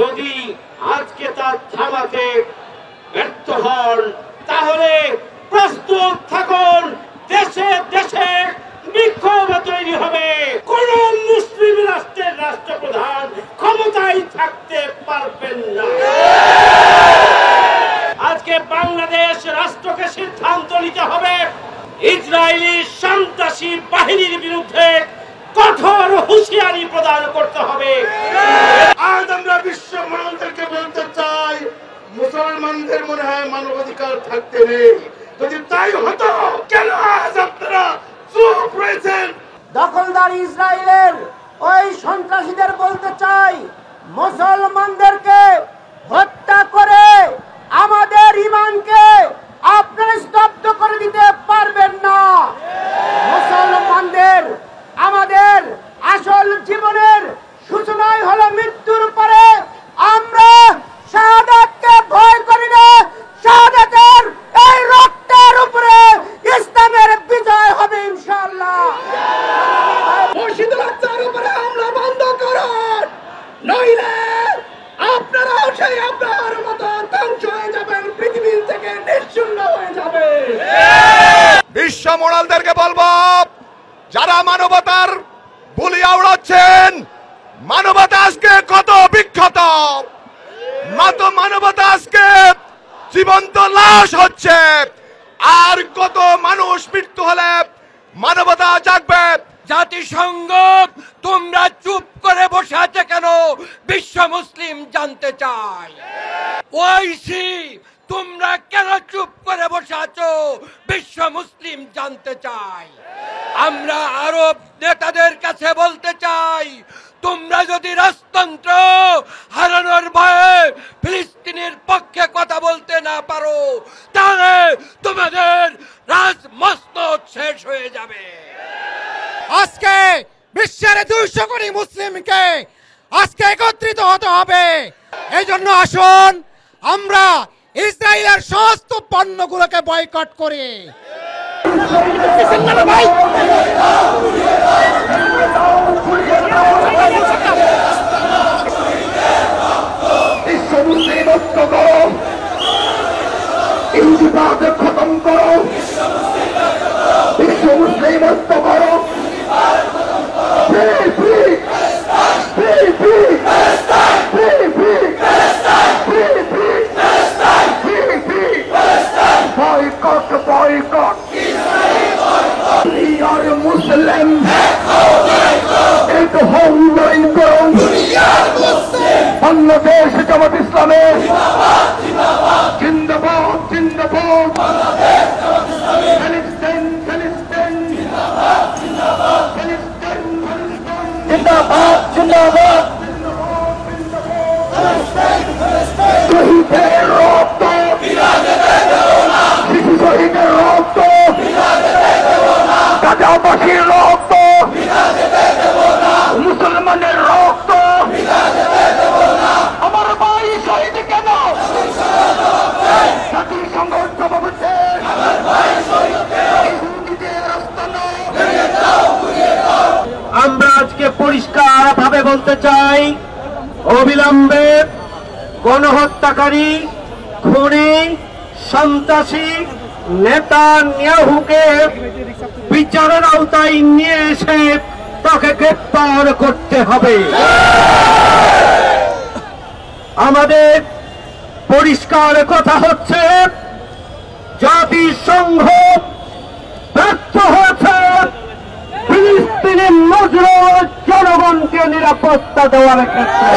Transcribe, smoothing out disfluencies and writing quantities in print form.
যদি আজকে তা থামাতে ব্যর্থ হন তাহলে প্রস্তুত থাকুন, দেশে দেশে বিক্ষোভ তৈরি হবে। কোন মুসলিম রাষ্ট্রের রাষ্ট্রপ্রধান ক্ষমতায় থাকতে পারবেন না। আজকে বাংলাদেশ রাষ্ট্রকে সিদ্ধান্ত নিতে হবে ইসরায়েলি সন্ত্রাসী বাহিনীর বিরুদ্ধে কঠোর হুঁশিয়ারি প্রদান করতে হবে। আজ আমরা বিশ্ব মানবদেরকে বলতে চাই, মুসলমানদের মনে হয় মানবাধিকার থাকতে নেই। যদি তাই হতো কেন আজ আপনারা চুপ রয়েছেন? দখলদার ইসরায়েলের ওই সন্ত্রাসীদের বলতে চাই, মুসলমানদেরকে হত্যা করে আমাদের ঈমানকে আপনারা স্তব্ধ করে দিতে পারবেন না। মুসলমানদের আমাদের আসল জীবনের সূচনাই হলো মৃত্যুর পরে। আমরা শাহাদাতকে ভয় করি না, শাহাদাতের এই রক্তের উপরে ইসলামের বিজয় হবে ইনশাআল্লাহ। মসজিদুল আকসার উপরে হামলা বন্ধ করুন, নইলে আপনারা সেই আপনার মতো ধ্বংস হয়ে যাবেন, পৃথিবী থেকে নিশ্চিহ্ন হয়ে যাবে। বিশ্ব মোড়ালদেরকে বলবো, যারা মানবতার বুলি আওড়াচ্ছেন, মানবতা আজকে কত বিখ্যাত, মানবতা আজকে জীবন্ত লাশ হচ্ছে। আর কত মানুষ মৃত্যু হলে মানবতা জাগবে? জাতিসংঘ তোমরা চুপ করে বসে আছে কেন বিশ্ব মুসলিম জানতে চায়। ওআইসি তোমরা কেন চুপ করে বসে আছো বিশ্ব মুসলিম জানতে চায়। আমরা আরব নেতাদের কাছে বলতে চাই, তোমরা যদি রাজতন্ত্র হারানোর ভয়ে ফিলিস্তিনের পক্ষে কথা বলতে না পারো, তাহলে তোমাদের রাজমসনদ শেষ হয়ে যাবে। আজকে বিশ্বের 200 কোটি মুসলিমকে আজকে একত্রিত হতে হবে। এই জন্য আসুন আমরা ইসরায়েলের সমস্ত পণ্যগুলোকে বয়কট করি। খতম করো, বিশ্ব মুসলিম ঐক্য করো। Boycott, boycott. We are Muslim. एक होमलाइन करो, बांग्लादेश जमात इस्लामी जिंदाबाद जिंदाबाद, फिलिस्तीन फिलिस्तीन जिंदाबाद जिंदाबाद, শহীদের রক্ত শিশু শহীদের রক্ত, গাজাবাসীর রক্ত, মুসলমানের রক্ত, আমার ভাই শহীদ কেন? জাতিসংঘ আমরা আজকে পরিষ্কার ভাবে বলতে চাই, অবিলম্বে গণহত্যাকারী খুনি সন্ত্রাসী নেতানিয়াহুকে বিচারের আওতায় নিয়ে এসে তাকে গ্রেফতার করতে হবে। আমাদের পরিষ্কার কথা হচ্ছে, জাতিসংঘ ব্যর্থ হয়েছে ফিলিস্তিনি মজলুম জনগণকে নিরাপত্তা দেওয়ার ক্ষেত্রে।